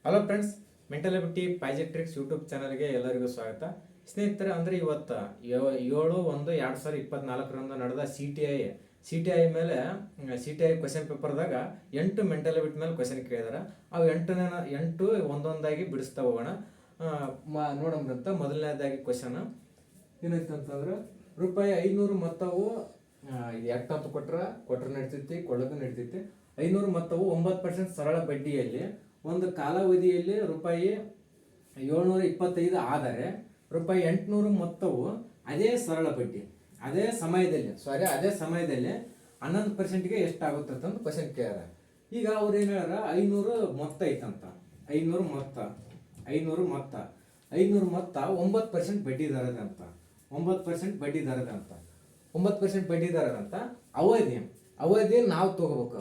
Hello friends, mental ability ಪಾಜೆಟ್ರಿಕ್ಸ್ YouTube ಚಾನಲ್ಗೆ ಎಲ್ಲರಿಗೂ ಸ್ವಾಗತ. ಸ್ನೇಹಿತರೆ, ಅಂದರೆ ಇವತ್ತು 7/1/2024 ನಡೆದ ಸಿ ಟಿ ಐ ಮೇಲೆ ಸಿ ಟಿ ಐ ಕ್ವಶನ್ ಪೇಪರ್ದಾಗ 8 ಮೆಂಟಲ್ ಎಬಿಲಿಟಿ ಮೇಲೆ ಕ್ವಶನ್ ಕೇಳಿದಾರೆ. ಅವು 8 ಒಂದೊಂದಾಗಿ ಬಿಡಿಸ್ತಾ ಹೋಗೋಣ. ನೋಡೋಣ. ಮೊದಲನೇದಾಗಿ ಕ್ವಶನ್ ಏನೈತೆ ಅಂತಂದ್ರೆ, ₹500 ಮೊತ್ತವು ಇದು ಎಟ್ಟಂತ ಕೊಟ್ರೆ ನಡಿತೈತಿ, ಕೊಳ್ಳೋದು ನಡಿತೈತಿ. 500 ಮೊತ್ತವು 9% ಸರಳ ಬಡ್ಡಿಯಲ್ಲಿ ಒಂದು ಕಾಲಾವಧಿಯಲ್ಲಿ ₹725 ಆದರೆ ₹800 ಮೊತ್ತವು ಅದೇ ಸರಳ ಬಡ್ಡಿ ಅದೇ ಸಮಯದಲ್ಲಿ 11%ಗೆ ಎಷ್ಟಾಗುತ್ತೆ ಅಂತ ಕ್ವಶನ್ ಕೇಳ್ಯಾರ. ಈಗ ಅವ್ರು ಏನು ಹೇಳ್ಯಾರ, 500 ಮೊತ್ತ ಐತಂತ. 500 ಮೊತ್ತ 9% ಬಡ್ಡಿ ದರದಂತ. 9% ಬಡ್ಡಿ ದರದಂತ. ಅವಧಿ ನಾವು ತಗೋಬೇಕು.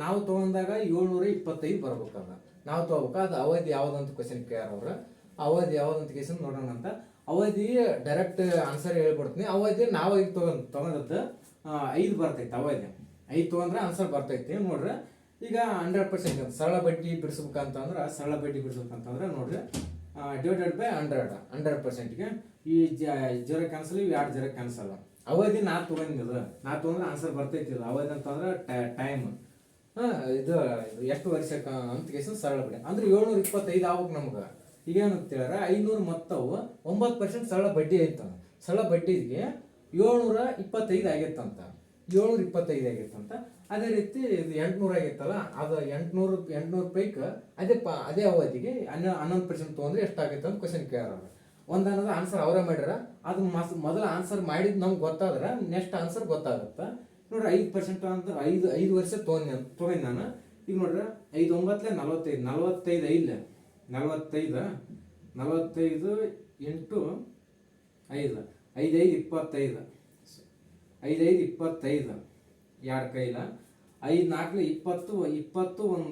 ನಾವು ತಗೊಂಡಾಗ 725 ಬರ್ಬೇಕದ. ನಾವು ತಗೋಬೇಕು. ಅದು ಅವಧಿ ಯಾವ್ದಂತ ಕ್ವಶನ್ ಕೇಳ್ಯಾರ ಅವ್ರ. ಅವಧಿ ಯಾವ್ದಂತ ಕ್ವಶನ್ ನೋಡೋಣ ಅಂತ. ಅವಧಿ ಡೈರೆಕ್ಟ್ ಆನ್ಸರ್ ಹೇಳ್ಬಿಡ್ತೀನಿ. ಅವಧಿ ನಾವು ಈಗ ತಗೊಂಡದ್ದು 5 ಬರ್ತೈತಿ. ಅವಧಿ 5 ತಗೊಂಡ್ರೆ ಆನ್ಸರ್ ಬರ್ತೈತಿ ನೋಡ್ರಿ. ಈಗ 100% ಸರಳ ಬಡ್ಡಿ ಬಿಡಿಸ್ಬೇಕಂತಂದ್ರೆ ನೋಡ್ರಿ, ಡಿವೈಡೆಡ್ ಬೈ 100%ಗೆ ಈ 0 ಕ್ಯಾನ್ಸಲ್, ಇವು 2 0 ಕ್ಯಾನ್ಸಲ್. ಅವಧಿ ನಾ ತಗೊಂಡಿದ್ದು ಆನ್ಸರ್ ಬರ್ತೈತಿ. ಅವಧಿ ಅಂತಂದ್ರೆ ಟೈಮ್, ಇದು ಎಷ್ಟು ವರ್ಷಕ್ಕೆ ಅಂತ ಕೇಸನ್ ಸರಳ ಬಡ್ಡಿ ಅಂದ್ರೆ 725 ಆಗ್ಬೇಕು ನಮ್ಗೆ. ಈಗ ಏನಂತ ಹೇಳ್ಯಾರ, 500 ಮೊತ್ತವು 9% ಸರಳ ಬಡ್ಡಿ ಐತ. ಸರಳ ಬಡ್ಡಿಗೆ 725 ಆಗಿತ್ತಂತ. ಅದೇ ರೀತಿ ಇದು 800 ಆಗಿತ್ತಲ್ಲ, ಅದು 800 ಪೈಕ್ ಅದೇ ಅವಧಿಗೆ 11% ತೊಗೊಂಡ್ರೆ ಎಷ್ಟಾಗೈತೆ ಅಂತ ಕ್ವಶನ್ ಕೇಳ್ಯಾರ. ಒಂದನ್ನೋದು ಆನ್ಸರ್ ಅವರೇ ಮಾಡ್ಯಾರ. ಅದು ಮೊದಲ ಆನ್ಸರ್ ಮಾಡಿದ್ ನಮ್ಗೆ ಗೊತ್ತಾದ್ರೆ ನೆಕ್ಸ್ಟ್ ಆನ್ಸರ್ ಗೊತ್ತಾಗುತ್ತೆ. ನೋಡ್ರಿ, 5% ಅಂತ 5 ವರ್ಷ ತೊಗೊಂಡು ನಾನು. ಈಗ ನೋಡ್ರಿ, 5 9 45, 45 ಇಂಟು 5, 5 25, 2 ಕೈಲ 5 4 20, 20 1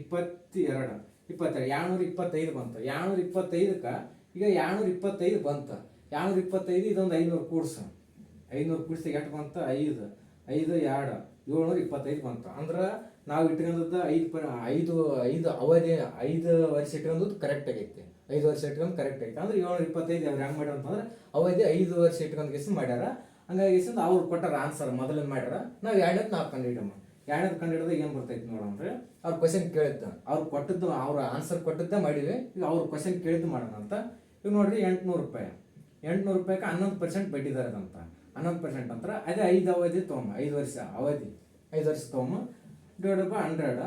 2 22, 225 ಬಂತು. 225ಕ್ಕೆ ಈಗ 225 ಬಂತು. 225 ಇದೊಂದು 500 ಕೂಡ್ಸು ಎಷ್ಟು ಬಂತು? 5 2 725 ಬಂತು. ಅಂದ್ರೆ ನಾವು ಇಟ್ಕೊಂಡದ್ದು 5 ಅವಧಿ 5 ವರ್ಷ ಇಟ್ಕೊಂಡದ್ದು ಕರೆಕ್ಟ್ ಆಗೈತಿ. 5 ವರ್ಷ ಇಟ್ಕೊಂಡು ಕರೆಕ್ಟ್ ಆಗೈತಿ. ಅಂದ್ರೆ 725 ಅವ್ರು ಹೆಂಗೆ ಮಾಡ್ಯಾರ ಅಂತಂದ್ರೆ, ಅವಧಿ 5 ವರ್ಷ ಇಟ್ಕೊಂಡು ಮಾಡ್ಯಾರ. ಹಂಗಾಗಿ ಅವ್ರು ಕೊಟ್ಟಾರ ಆನ್ಸರ್ ಮೊದಲೇ ಮಾಡ್ಯಾರ. ನಾವು 2ನೇದು ನಾವು ಕಂಡುಹಿಡಮ್ಮ. 2ನೇದು ಕಂಡುಹಿಡಿದಾಗ ಏನು ಬರ್ತೈತಿ ನೋಡಂದ್ರೆ, ಅವ್ರ ಕ್ವಶನ್ ಕೇಳಿದ್ದ, ಅವ್ರು ಕೊಟ್ಟದ್ದು, ಅವ್ರ ಆನ್ಸರ್ ಕೊಟ್ಟದ್ದೇ ಮಾಡಿವಿ. ಈಗ ಅವ್ರ ಕ್ವಶನ್ ಕೇಳಿದ್ದು ಮಾಡೋಣ ಅಂತ. ಈಗ ನೋಡ್ರಿ, ₹800 11% ಬಡ್ಡಿ ದರದಂತ. 11% ಅಂದ್ರೆ ಅದೇ 5 ಅವಧಿ ತೊಗೊಂಬ, 5 ವರ್ಷ ಅವಧಿ, 5 ವರ್ಷ ತೊಗೊಂಬ, ಡಿವೈಡ್ ಬೈ 100.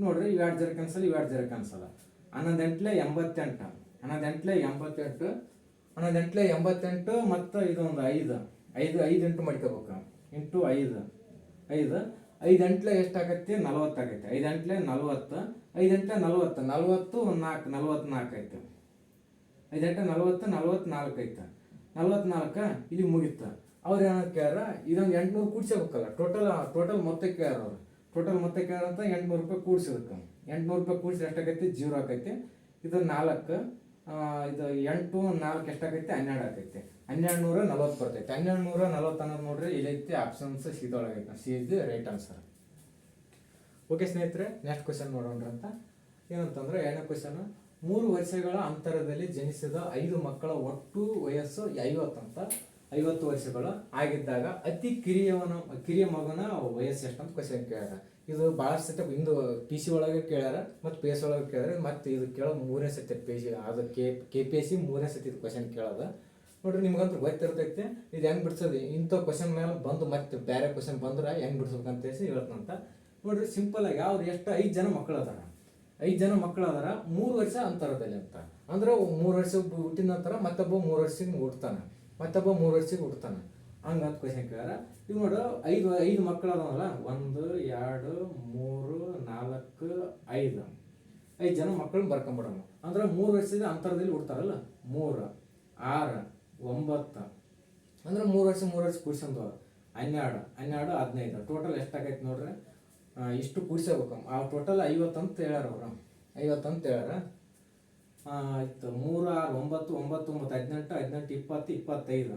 ನೋಡ್ರಿ, 2 0 ಕ್ಯಾನ್ಸಲ್, 2 0 ಕ್ಯಾನ್ಸಲ್. 11 88, 88 ಮತ್ತು ಇದೊಂದು 5 ಇಂಟು ಮಾಡ್ಕೋಬೇಕು. ಇಂಟು 5 ಎಷ್ಟಾಗತ್ತೆ? 40 ಆಗೈತೆ. 5 8 40, 44 ಐತೆ. 5 8 40, 44 ಐತೆ. 44 ಇಲ್ಲಿ ಮುಗಿತು. ಅವ್ರು ಏನೋ ಕೇಳ್ಯಾರ, ಇದೊಂದು 800 ಕೂಡ್ಸಬೇಕಲ್ಲ. ಟೋಟಲ್ ಮೊತ್ತ ಕೇಳ್ಯಾರ ಅವ್ರು. ಅಂತ ₹800 ಕೂಡ್ಸಿದಕ್ಕೆ. ಕೂಡಿಸಿ ಎಷ್ಟಾಗೈತಿ? 0 ಆಕೈತಿ. ಇದು 4, ಇದು 8 4 ಎಷ್ಟಾಗೈತಿ? 12 ಆಕೈತಿ. 1240 ಬರ್ತೈತಿ. 1240 ಅನ್ನೋದು ನೋಡ್ರಿ ಇಲ್ಲೈತಿ. ಆಪ್ಷನ್ಸ್ ಸಿದೊಳಗೈತಿ. C is the right answer. Okay ಸ್ನೇಹಿತರೆ, ನೆಕ್ಸ್ಟ್ ಕ್ವಶನ್ ನೋಡೋಣ ಅಂತ. ಏನಂತಂದ್ರೆ, 2ನೇ ಕ್ವಶನ್, 3 ವರ್ಷಗಳ ಅಂತರದಲ್ಲಿ ಜನಿಸಿದ 5 ಮಕ್ಕಳ ಒಟ್ಟು ವಯಸ್ಸು 50 ವರ್ಷಗಳು ಆಗಿದ್ದಾಗ ಅತಿ ಕಿರಿಯ ಮಗನ ವಯಸ್ಸು ಎಷ್ಟು ಅಂತ ಕ್ವಶನ್ ಕೇಳ್ಯಾರ. ಇದು ಭಾಳಷ್ಟು ಸತಿ ಇಂದು PC ಒಳಗೆ ಕೇಳ್ಯಾರ ಮತ್ತು PS ಒಳಗೆ ಕೇಳ್ಯಾರ. ಮತ್ತು ಇದು ಕೇಳೋದು 3ನೇ ಸತಿ PC, ಅದು KPSC 3ನೇ ಸತಿ ಇದು ಕ್ವಶನ್ ಕೇಳೋದು. ನೋಡ್ರಿ, ನಿಮ್ಗಂತೂ ಗೊತ್ತಿರ್ತೈತೆ ಇದು ಹೆಂಗೆ ಬಿಡ್ಸೋದು. ಇಂಥ ಕ್ವಶನ್ ಮೇಲೆ ಬಂದು ಮತ್ತೆ ಬೇರೆ ಕ್ವಶನ್ ಬಂದ್ರೆ ಹೆಂಗೆ ಬಿಡ್ಸ್ಬೇಕಂತ ಹೇಳ್ತಂತ. ನೋಡ್ರಿ, ಸಿಂಪಲ್ ಆಗಿ ಅವ್ರು ಎಷ್ಟು 5 ಜನ ಮಕ್ಕಳು ಅದಾರ. 5 ಜನ ಮಕ್ಕಳು ಅದಾರ 3 ವರ್ಷ ಅಂತರದಲ್ಲಿ ಅಂತ. ಅಂದ್ರೆ 3 ವರ್ಷ ಹುಟ್ಟಿದ ನಂತರ ಮತ್ತೊಬ್ಬ 3 ವರ್ಷಕ್ಕೆ ಹುಡ್ತಾನೆ, ಮತ್ತೊಬ್ಬ 3 ವರ್ಷಕ್ಕೆ ಹುಡ್ತಾನೆ. ಹಂಗಂತ ಕ್ವಶನ್ ಕೇಳ್ಯಾರ. ಈಗ ನೋಡು, 5 ಮಕ್ಕಳು ಅದಾವಲ್ಲ, 1 2 3 4 5 ಜನ ಮಕ್ಕಳನ್ನ ಬರ್ಕೊಂಬಿಡೋಣ. ಅಂದ್ರೆ 3 ವರ್ಷದ ಅಂತರದಲ್ಲಿ ಹುಡ್ತಾರಲ್ಲ, 3 6 9 ಅಂದ್ರೆ 3 ವರ್ಷ ಕೂಡ್ಸಂದು 12 15 ಟೋಟಲ್ ಎಷ್ಟಾಗೈತೆ ನೋಡ್ರಿ. ಇಷ್ಟು ಕೂಡ್ಸಬೇಕು. ಆ ಟೋಟಲ್ 50 ಅಂತ ಹೇಳ್ಯಾರ ಅವರು. 50 ಅಂತ ಹೇಳ್ಯಾರ. ಆಯ್ತು, 3 6 9 9 9 18 18 20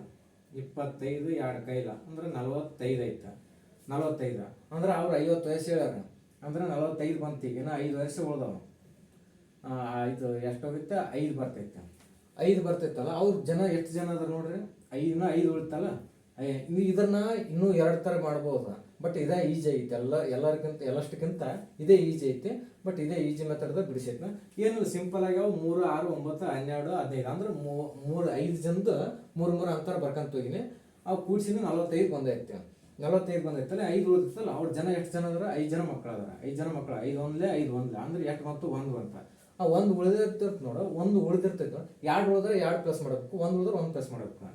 25 2 ಕೈಲ ಅಂದ್ರೆ 45 ಐತೆ. 45 ಅಂದ್ರೆ ಅವ್ರು 50 ವಯಸ್ಸು ಹೇಳ್ಯಾರ. ಅಂದ್ರೆ 45 ಬಂತು. ಈಗ ಇನ್ನು 5 ವರ್ಷ ಉಳ್ದವ. ಇದು ಎಷ್ಟೋಗುತ್ತೆ? 5 ಬರ್ತೈತೆ. 5 ಬರ್ತೈತಲ್ಲ, ಅವ್ರ ಜನ ಎಷ್ಟು ಜನ ಅದಾರ ನೋಡ್ರಿ? 5 ಉಳಿತಲ್ಲ. ಇದನ್ನ ಇನ್ನೂ 2 ಥರ ಮಾಡ್ಬೋದು. ಬಟ್ ಇದೇ ಈಜಿ ಐತೆ. ಎಲ್ಲಷ್ಟಕ್ಕಿಂತ ಇದೇ ಈಜಿ ಐತೆ. ಬಟ್ ಇದೇ ಈಜಿ ಮೆಥಡ್ದಾಗ ಬಿಡಿಸೈತೆ. ಏನು ಸಿಂಪಲ್ ಆಗ್ಯಾವ. 3, 6, 9, 12, 15 ಅಂದ್ರೆ 5 ಜನದ 3 ಅಂತರ ಬರ್ಕಂತ ಹೋಗಿನಿ. ಅವು ಕೂಡ್ಸಿನ 45 ಬಂದೈತೆ. 45 ಬಂದೈತಲ್ಲ, 5 ಉಳಿದಿರ್ತಲ್ಲ. ಅವ್ರ ಜನ ಎಷ್ಟು ಜನ ಅದಾರ? 5 ಜನ ಮಕ್ಕಳು ಅದಾರ. 5 ಜನ ಮಕ್ಕಳು. 5 ಒಂದ್ಲೆ 5 ಒಂದ್ಲೆ ಅಂದ್ರೆ ಎಷ್ಟು ಬಂತು? 1 ಅಂತ. ಆ 1 ಉಳಿದಿರ್ತೈತೆ ನೋಡು. 1 ಉಳಿದಿರ್ತೈತೆ. 2 ಉಳಿದ್ರೆ 2 ಪ್ಲಸ್ ಮಾಡಬೇಕು. 1 ಉಳಿದ್ರೆ 1 ಪ್ಲಸ್ ಮಾಡಬೇಕು.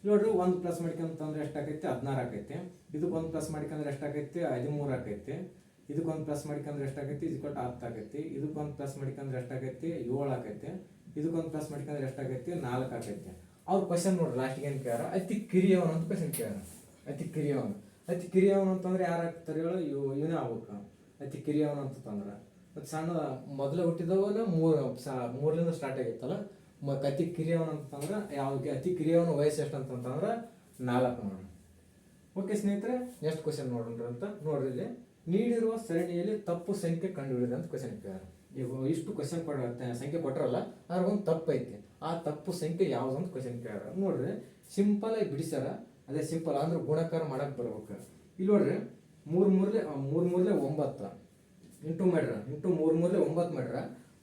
ನೋಡ್ರಿ, 1 ಪ್ಲಸ್ ಮಾಡ್ಕೊಂತಂದ್ರೆ ಎಷ್ಟಾಗೈತಿ? 16 ಆಕೈತಿ. ಇದಕ್ಕೆ 1 ಪ್ಲಸ್ ಮಾಡ್ಕೊಂಡ್ರೆ ಎಷ್ಟಾಗೈತಿ? 13 ಆಕೈತಿ. ಇದಕ್ಕೆ 1 ಪ್ಲಸ್ ಮಾಡ್ಕೊಂಡ್ರೆ ಎಷ್ಟಾಗೈತಿ? 10 ಆಕೈತಿ. ಇದಕ್ಕೆ 1 ಪ್ಲಸ್ ಮಾಡ್ಕೊಂಡ್ರೆ ಎಷ್ಟಾಗೈತಿ? 7 ಆಕೈತಿ. ಇದಕ್ಕೆ 1 ಪ್ಲಸ್ ಮಾಡ್ಕೊಂಡ್ರೆ ಎಷ್ಟಾಗೈತಿ? 4 ಆಕೈತಿ. ಅವ್ರ ಕ್ವಶನ್ ನೋಡ್ರಿ, ಲಾಸ್ಟಿಗೆ ಏನು ಕೇಳ್ಯಾರ? ಅತಿ ಕಿರಿಯವನು ಅಂತ ಕ್ವಶನ್ ಕೇಳ್ಯಾರ. ಅತಿ ಕಿರಿಯವನು. ಅತಿ ಕಿರಿಯವನು ಅಂತಂದ್ರೆ ಯಾರು ಆಗ್ತಾರೆ ಹೇಳು? ಇವನೇ ಆಗ್ಬೇಕು. ಅತಿ ಕಿರಿಯವನು ಅಂತಂದ್ರೆ ಮತ್ತು ಸಣ್ಣ ಮೊದಲೇ ಹುಟ್ಟಿದವನ 3ರಿಂದ ಸ್ಟಾರ್ಟ್ ಆಗೈತಲ್ಲ. ಅತಿ ಕಿರಿಯವನು ಅಂತಂದ್ರೆ ಯಾವ್ದು? ಅತಿ ಕಿರಿಯವನ ವಯಸ್ಸು ಎಷ್ಟು ಅಂತಂದ್ರೆ 4 ನೋಡ್ರಿ. ಓಕೆ ಸ್ನೇಹಿತರೆ, ನೆಕ್ಸ್ಟ್ ಕ್ವಶನ್ ನೋಡ್ರಿ ಅಂತ ನೋಡ್ರಿ. ಇಲ್ಲಿ ನೀಡಿರುವ ಸರಣಿಯಲ್ಲಿ ತಪ್ಪು ಸಂಖ್ಯೆ ಕಂಡುಹಿಡಿದ ಅಂತ ಕ್ವಶನ್ ಕೇಳ್ಯಾರ. ಈಗ ಇಷ್ಟು ಕ್ವಶನ್ ಸಂಖ್ಯೆ ಕೊಟ್ಟರಲ್ಲ, ಅದ್ರ ಒಂದು ತಪ್ಪು ಐತಿ. ಆ ತಪ್ಪು ಸಂಖ್ಯೆ ಯಾವ್ದು ಅಂತ ಕ್ವಶನ್ ಕೇಳ್ಯಾರ. ನೋಡ್ರಿ, ಸಿಂಪಲ್ ಆಗಿ ಬಿಡಿಸ್ಯಾರ. ಅದೇ ಸಿಂಪಲ್ ಅಂದ್ರೆ ಗುಣಕಾರ ಮಾಡಕ್ ಬರ್ಬೇಕು. ಇಲ್ಲಿ ನೋಡ್ರಿ, 3 ಮೂರ್ಲೆ 9 ಇಂಟು ಮಾಡ್ರ. ಇಂಟು 3 ಮೂರ್ಲೆ 9 ಮಾಡ್ರ.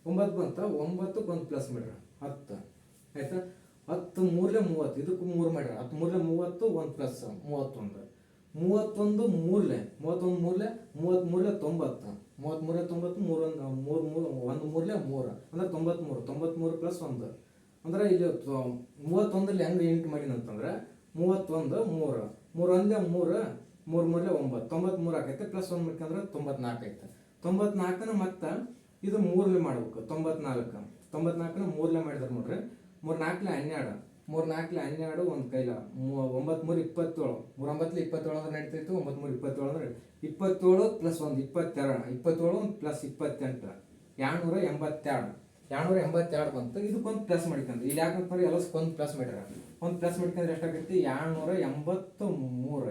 9 ಬಂತ. 9ಕ್ಕೆ 1 ಪ್ಲಸ್ ಮಾಡ್ರ 10 ಆಯ್ತಾ. 10 ಮೂರ್ಲೆ 30. ಇದಕ್ಕೂ 3 ಮಾಡ್ರ. 10 ಮೂರ್ಲೆ 30, 1 ಪ್ಲಸ್ 31. 31 ಮೂರ್ಲೆ 30 ಮೂರ್ಲೆ 90. 30 ಮೂರ್ಲೆ 90. 1 ಮೂರ್ಲೆ 3 ಅಂದ್ರೆ 93. 93 ಪ್ಲಸ್ 1 ಅಂದ್ರೆ ಇಲ್ಲಿ 31ರಲ್ಲಿ ಹೆಂಗೆ ಇಂಟು ಮಾಡಿನ ಅಂತಂದ್ರೆ 31 3 ಒಂದೇ 3 ಮೂರ್ಲೆ 9 93 ಆಕೈತೆ. ಪ್ಲಸ್ 1 ಮಾಡ್ಕೊಂಡ್ರೆ 94 ಐತೆ. 94ನ ಮತ್ತೆ ಇದು 3ಲೆ ಮಾಡ್ಬೇಕು. 94ನ 3ಲೆ ಮಾಡಿದ್ರೆ ನೋಡ್ರಿ, 3 4ಲೆ 12. 3 4ಲೆ 12 ಒಂದು ಕೈಲ 9 3 27. 3 9ಲೆ 27 ಅಂದ್ರೆ ನಡೀತೈತು. 9 3 27 ಅಂದ್ರೆ 27 ಪ್ಲಸ್ 1 22. 27 ಪ್ಲಸ್ 28 282. 282 ಬಂತು. ಇದಕ್ಕೊಂದು ಪ್ಲಸ್ ಮಾಡ್ಕೊಂಡ್ರೆ ಇಲ್ಲಿ ಯಾಕಂತಾರೆ ಎಲ್ಲಕ್ಕೊಂದು ಪ್ಲಸ್ ಮಾಡ್ಯಾರ. ಒಂದು ಪ್ಲಸ್ ಮಾಡ್ಕೊಂಡ್ರೆ ಎಷ್ಟಾಗೈತಿ? 283.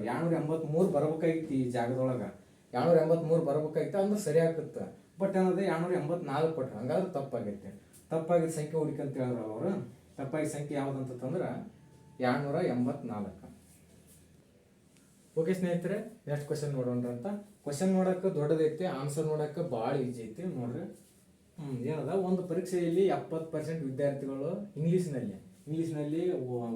283 ಬರ್ಬೇಕಾಗಿತ್ತು ಈ ಜಾಗದೊಳಗೆ. 283 ಬರ್ಬೇಕಾಗಿತ್ತು ಅಂದ್ರೆ ಸರಿ ಆಗುತ್ತೆ. ಬಟ್ ಏನಂದ್ರೆ 284 ಕೊಟ್ರೆ, ಹಂಗಾದ್ರೆ ತಪ್ಪಾಗೈತೆ. ತಪ್ಪಾಗಿದ್ದ ಸಂಖ್ಯೆ ಹುಡುಕಂತ ಹೇಳಿದ್ರು ಅವರು. ತಪ್ಪಾಗಿದ್ದ ಸಂಖ್ಯೆ ಯಾವುದಂತಂದ್ರೆ 284. ಓಕೆ ಸ್ನೇಹಿತರೆ, ನೆಕ್ಸ್ಟ್ ಕ್ವಶನ್ ನೋಡೋಣ ಅಂತ. ಕ್ವಶನ್ ನೋಡಕ್ಕೆ ದೊಡ್ಡದೈತಿ, ಆನ್ಸರ್ ನೋಡಕ್ಕೆ ಭಾಳ ಈಜಿ ಐತಿ. ನೋಡ್ರಿ, ಏನದ, ಒಂದು ಪರೀಕ್ಷೆಯಲ್ಲಿ 70% ವಿದ್ಯಾರ್ಥಿಗಳು ಇಂಗ್ಲೀಷ್ನಲ್ಲಿ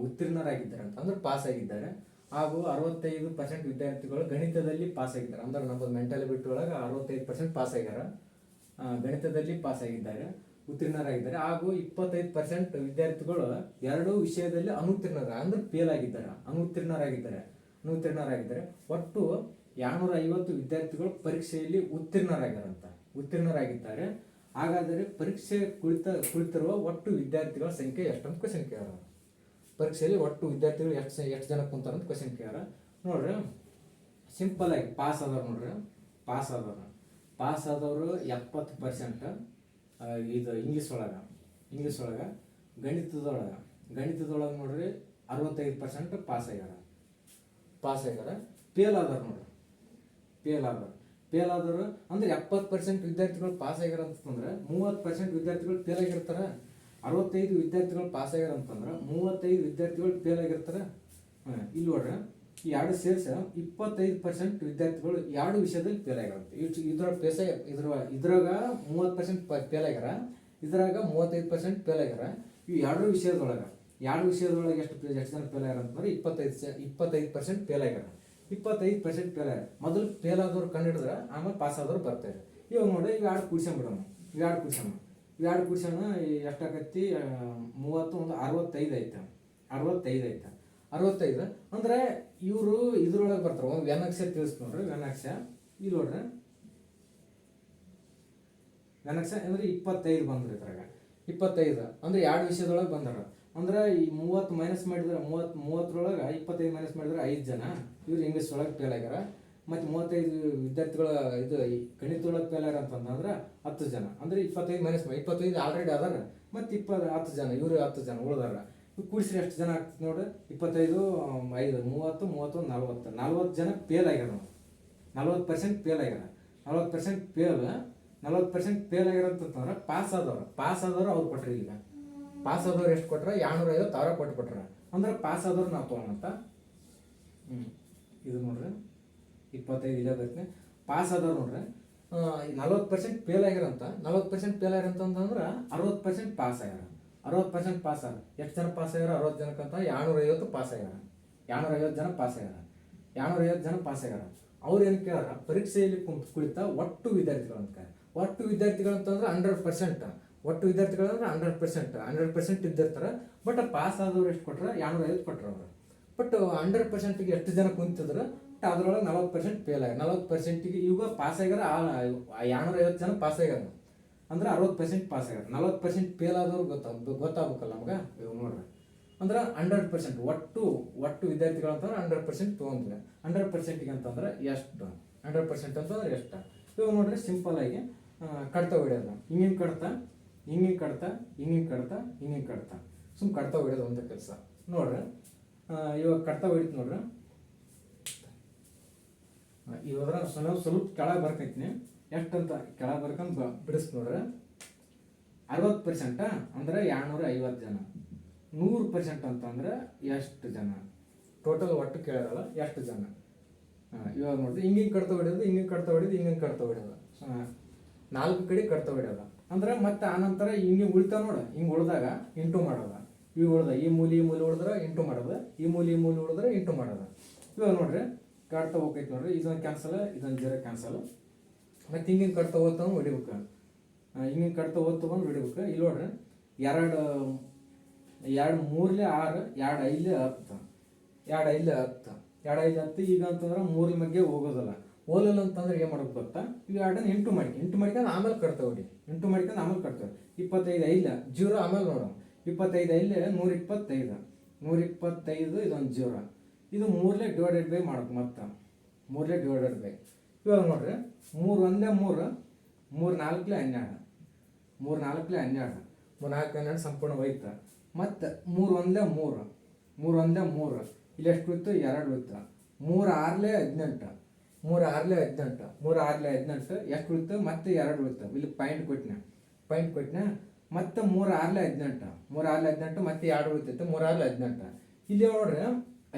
ಉತ್ತೀರ್ಣರಾಗಿದ್ದಾರೆ ಅಂದ್ರೆ ಪಾಸ್ ಆಗಿದ್ದಾರೆ. ಹಾಗೂ 65% ವಿದ್ಯಾರ್ಥಿಗಳು ಗಣಿತದಲ್ಲಿ ಪಾಸ್ ಆಗಿದ್ದಾರೆ. ಅಂದ್ರೆ ನಮ್ಮ ಮೆಂಟಾಲಿಟಿ ಒಳಗೆ 65% ಪಾಸ್ ಆಗ್ಯಾರ. ಗಣಿತದಲ್ಲಿ ಪಾಸ್ ಆಗಿದ್ದಾರೆ, ಉತ್ತೀರ್ಣರಾಗಿದ್ದಾರೆ. ಹಾಗೂ 25% ವಿದ್ಯಾರ್ಥಿಗಳು 2 ವಿಷಯದಲ್ಲಿ ಅಂದ್ರೆ ಫೇಲ್ ಆಗಿದ್ದಾರೆ, ಅನುತ್ತೀರ್ಣರಾಗಿದ್ದಾರೆ. ಒಟ್ಟು 250 ವಿದ್ಯಾರ್ಥಿಗಳು ಪರೀಕ್ಷೆಯಲ್ಲಿ ಉತ್ತೀರ್ಣರಾಗಿದ್ದಾರೆ. ಹಾಗಾದರೆ ಪರೀಕ್ಷೆ ಕುಳಿತಿರುವ ಒಟ್ಟು ವಿದ್ಯಾರ್ಥಿಗಳ ಸಂಖ್ಯೆ ಎಷ್ಟು ಅಂತ ಕ್ವಶನ್ ಕೇಳ್ಯಾರ. ಪರೀಕ್ಷೆಯಲ್ಲಿ ಒಟ್ಟು ವಿದ್ಯಾರ್ಥಿಗಳು ಎಷ್ಟು ಜನ ಕುಂತಾರ ಅಂತ ಕ್ವಶನ್ ಕೇಳ್ಯಾರ. ನೋಡ್ರಿ, ಸಿಂಪಲ್ ಆಗಿ ಪಾಸ್ ಆದವ್ರು ನೋಡ್ರಿ, ಪಾಸ್ ಆದವರು 70%. ಇದು ಇಂಗ್ಲೀಷ್ ಒಳಗೆ. ಗಣಿತದೊಳಗೆ ನೋಡ್ರಿ 65% ಪಾಸ್ ಆಗ್ಯಾರ. ಫೇಲ್ ಆದವ್ರು ನೋಡ್ರಿ, ಫೇಲ್ ಆದವರು ಅಂದ್ರೆ 70% ವಿದ್ಯಾರ್ಥಿಗಳು ಪಾಸ್ ಆಗ್ಯಾರ ಅಂತಂದ್ರೆ 30% ವಿದ್ಯಾರ್ಥಿಗಳು ಫೇಲ್ ಆಗಿರ್ತಾರ. 65 ವಿದ್ಯಾರ್ಥಿಗಳು ಪಾಸ್ ಆಗ್ಯಾರ ಅಂತಂದ್ರೆ 35 ವಿದ್ಯಾರ್ಥಿಗಳು ಫೇಲ್ ಆಗಿರ್ತಾರ. ಇಲ್ಲಿ ನೋಡ್ರಿ, ಈ 2 ಸೇರಿಸ 25% ವಿದ್ಯಾರ್ಥಿಗಳು 2 ವಿಷಯದಲ್ಲಿ ಫೇಲ್ ಆಗ್ಯಾರಂತೆ. ಇದ್ರಾಗ 30% ಫೇಲ್ ಆಗ್ಯಾರ, ಇದ್ರಾಗ 35% ಫೇಲ್ ಆಗ್ಯಾರ. ಈ 2 ವಿಷಯದೊಳಗೆ ಎಷ್ಟು ಜನ ಫೇಲ್ ಆಗ್ಯಾರ ಅಂತಂದ್ರೆ 25% ಫೇಲ್ ಆಗ್ಯಾರ. 25% ಫೇಲ್ ಆಗ್ಯಾರ. ಮೊದಲು ಫೇಲ್ ಆದವ್ರು ಕಂಡು ಹಿಡಿದ್ರೆ ಆಮೇಲೆ ಪಾಸ್ ಆದವ್ರು ಬರ್ತಾರೆ. ಇವಾಗ ನೋಡಿ, ಇವು 2 ಕೂಡ್ಸಂಬಿಡೋಣ. ಇವು 2 ಕೂಡ್ಸೋಣ ಎಷ್ಟಾಗತ್ತಿ? 30 ಒಂದು 65 ಐತೆ. 65 ಅಂದ್ರೆ ಇವರು ಇದ್ರೊಳಗೆ ಬರ್ತಾರೆ. ಒಂದು ವ್ಯನಾಕ್ಷ ತಿಳಿಸ್ ನೋಡ್ರಿ. ವ್ಯನಾಕ್ಷ ಇಲ್ಲಿ ನೋಡ್ರಿ, ವ್ಯನಾಕ್ಷ ಅಂದ್ರೆ 25 ಬಂದ್ರಿ. ಇದ್ರಾಗ 25 ಅಂದ್ರೆ 2 ವಿಷಯದೊಳಗೆ ಬಂದಾರ. ಅಂದ್ರೆ ಈ 30 ಮೈನಸ್ ಮಾಡಿದ್ರೆ 30ರೊಳಗೆ 25 ಮೈನಸ್ ಮಾಡಿದ್ರೆ 5 ಜನ ಇವ್ರು ಇಂಗ್ಲೀಷ್ ಒಳಗೆ ಫೇಲ್ ಆಗ್ಯಾರ. ಮತ್ತು 35 ವಿದ್ಯಾರ್ಥಿಗಳ ಇದು ಗಣಿತದೊಳಗೆ ಫೇಲ್ ಆಗ್ಯಾರ ಅಂತಂದ್ರೆ 10 ಜನ. ಅಂದ್ರೆ 25 ಮೈನಸ್ 25 ಆಲ್ರೆಡಿ ಅದಾರ. ಮತ್ತು 10 ಜನ ಇವ್ರು 10 ಜನ ಉಳಿದಾರ. ಕೂಡಿಸಿದ್ರೆ ಎಷ್ಟು ಜನ ಆಗ್ತದೆ ನೋಡ್ರಿ? 25 5 30 31 40 ಜನ ಫೇಲ್ ಆಗ್ಯಾರ. 40% ಫೇಲ್ ಆಗ್ಯಾರ. 40% ಫೇಲ್, 40% ಫೇಲ್ ಆಗಿರೋಂತಂದ್ರೆ ಪಾಸ್ ಆದವ್ರು ಅವ್ರು ಕೊಟ್ರಿ. ಈಗ ಪಾಸ್ ಆದವ್ರು ಎಷ್ಟು ಕೊಟ್ರ? 250 ಅವ್ರ ಕೊಟ್ಬಿಟ್ರ. ಅಂದ್ರೆ ಪಾಸ್ ಆದವ್ರು ನಾವು ತೊಗೊಳಂತ. ಇದು ನೋಡ್ರಿ 25 ಇಲ್ಲೇ ಬರ್ತೀನಿ. ಪಾಸ್ ಆದವ್ರು ನೋಡ್ರಿ 40% ಫೇಲ್ ಆಗಿರಂತ. 40% ಫೇಲ್ ಆಗಿರಂತಂದ್ರೆ 60% ಪಾಸ್ ಆಗ್ಯಾರ. 60% ಪಾಸ್ ಆಗ. ಎಷ್ಟು ಜನ ಪಾಸ್ ಆಗ್ಯಾರ? 60 ಜನಕ್ಕಂತ 250 ಪಾಸ್ ಆಗ್ಯಾರ. 250 ಜನ ಪಾಸ್ ಆಗ್ಯಾರ. 250 ಜನ ಪಾಸ್ ಆಗ್ಯಾರ. ಅವ್ರು ಏನು ಕೇಳಾರ? ಪರೀಕ್ಷೆಯಲ್ಲಿ ಕುಳಿತ ಒಟ್ಟು ವಿದ್ಯಾರ್ಥಿಗಳು ಅಂತ. ಒಟ್ಟು ವಿದ್ಯಾರ್ಥಿಗಳು ಅಂತಂದ್ರೆ 100%. ಒಟ್ಟು ವಿದ್ಯಾರ್ಥಿಗಳು ಅಂದ್ರೆ 100% ಇದ್ದಿರ್ತಾರೆ. ಬಟ್ ಪಾಸ್ ಆದವ್ರು ಎಷ್ಟು ಕೊಟ್ರ? 250 ಕೊಟ್ರ ಅವರು. ಬಟ್ 100%ಗೆ ಎಷ್ಟು ಜನ ಕುಂತಿದ್ರು? ಅದ್ರೊಳಗೆ 40% ಫೇಲ್ ಆಗ್ಯಾರ. 40%ಗೆ ಈಗ ಪಾಸ್ ಆಗ್ಯಾರ 250 ಜನ ಪಾಸ್ ಆಗ್ಯಾರ. ಅಂದ್ರೆ 60% ಪಾಸ್ ಆಗ್ಯಾರ. 40% ಫೇಲ್ ಆದವ್ರು ಗೊತ್ತಾಗ್ಬೇಕಲ್ಲ ನಮ್ಗೆ. ಇವಾಗ ನೋಡ್ರಿ ಅಂದ್ರೆ 100% ಒಟ್ಟು ವಿದ್ಯಾರ್ಥಿಗಳು ಅಂತಂದ್ರೆ 100% ತೊಗೊಂಡ್ರೆ 100%ಗೆ ಅಂತಂದ್ರೆ ಎಷ್ಟು? 100% ಅಂತಂದ್ರೆ ಎಷ್ಟು? ಇವಾಗ ನೋಡ್ರಿ ಸಿಂಪಲ್ ಆಗಿ ಕಡ್ತ ಹೊಡಿಯೋದು. ಹಿಂಗಿಂಗ್ ಕಡ್ತ, ಹಿಂಗಿಂಗ್ ಕಡ್ತ, ಹಿಂಗಿಂಗ್ ಕಡ್ತ, ಹಿಂಗಿಂಗ್ ಕಡ್ತ, ಸುಮ್ ಕಡ್ತ ಹೊಡಿಯೋದು ಅಂತ ಕೆಲಸ. ನೋಡ್ರಿ ಇವಾಗ ಕಡ್ತ ಹೊಡಿತು ನೋಡ್ರಿ. ಇವಾಗ ಸ್ವಲ್ಪ ಕೆಳಗೆ ಬರ್ಕೈತಿನಿ. ಎಷ್ಟಂತ ಕೆಳಗೆ ಬರ್ಕೊಂಡು ಬಿಡಿಸ್ ನೋಡ್ರಿ. 60% ಅಂದ್ರೆ 250 ಜನ. 100% ಅಂತಂದ್ರೆ ಎಷ್ಟು ಜನ? ಟೋಟಲ್ ಒಟ್ಟು ಕೇಳಾರಲ್ಲ ಎಷ್ಟು ಜನ? ಇವಾಗ ನೋಡ್ರಿ ಹಿಂಗಿಂಗ್ ಕಡ್ತ ಹೊಡಿಯೋದು, ಹಿಂಗಿಂಗ್ ಕಡ್ತ ಹೊಡಿಯೋದು, ಹಿಂಗಿಂಗ್ ಕಡ್ತ ಹೊಡಿಯೋದು. 4 ಕಡೆ ಕಡ್ತ ಹೊಡಿಯೋದ. ಅಂದ್ರೆ ಮತ್ತೆ ಆನಂತರ ಹಿಂಗೆ ಉಳಿತಾವ ನೋಡ. ಹಿಂಗೆ ಉಳಿದಾಗ ಇಂಟು ಮಾಡೋದ. ಇವು ಉಳ್ದ ಈ ಮೂಲಿ ಉಳಿದ್ರೆ ಇಂಟು ಮಾಡೋದ. ಈ ಮೂಲಿ ಉಳಿದ್ರೆ ಇಂಟು ಮಾಡೋದ. ಇವಾಗ ನೋಡ್ರಿ ಕಡ್ತಾ ಹೋಗೈತೆ ನೋಡ್ರಿ. ಇದೊಂದು ಕ್ಯಾನ್ಸಲ್, ಇದೊಂದು 0 ಕ್ಯಾನ್ಸಲ್. ಮತ್ತೆ ಹಿಂಗಿಂಗ್ ಕಡ್ತಾ ಓದ್ತಾವ ಹೊಡಿಬೇಕು. ಹಿಂಗಿಂಗ್ ಕಡ್ತಾ ಓದ್ತಗೊಂಡು ಹೊಡಿಬೇಕು. ಇಲ್ಲಿ ನೋಡ್ರಿ 2 3 6, 2 5 10, 2 5 10, 2 5 10. ಈಗ ಅಂತಂದ್ರೆ 3 ಮಗ್ಗೆ ಹೋಗೋದಲ್ಲ. ಹೋಗಲ್ಲ ಅಂತಂದ್ರೆ ಏನು ಮಾಡೋದು ಗೊತ್ತಾ? ಇವು 2 ಇಂಟು ಮಾಡ್ಕೊಂಡು ಆಮೇಲೆ ಕಡ್ತಾ ಹೊಡಿ. ಇಂಟು ಮಾಡ್ಕೊಂಡು ಆಮೇಲೆ ಕಡ್ತಾವೆ. 25 5 0 ಆಮೇಲೆ ನೋಡೋಣ. 25 5 125, 125 ಇದೊಂದು 0. ಇದು 3 ಡಿವೈಡೆಡ್ ಬೈ ಮಾಡಬೇಕು. ಮತ್ತೆ 3 ಡಿವೈಡೆಡ್ ಬೈ. ಇವಾಗ ನೋಡ್ರಿ 3 1 3, 3 4 12, 3 4 12, 3 4 12 ಸಂಪೂರ್ಣ ಹೋಯ್ತು. ಮತ್ತು 3 1 3, 3 1 3, ಇಲ್ಲಿ ಎಷ್ಟು ಹೋಯ್ತು? 2 ಹೋಯ್ತು. 3 6 18, 3 6 18, 3 6 18 ಎಷ್ಟು ಉಳಿತು? ಮತ್ತೆ 2 ಉಳಿತು. ಇಲ್ಲಿ ಪಾಯಿಂಟ್ ಕೊಟ್ಟಿನ. ಮತ್ತೆ 3 6 18, 3 6 18 ಮತ್ತೆ 2 ಉಳಿತೈತೆ. 3 6 18. ಇಲ್ಲಿ ನೋಡ್ರಿ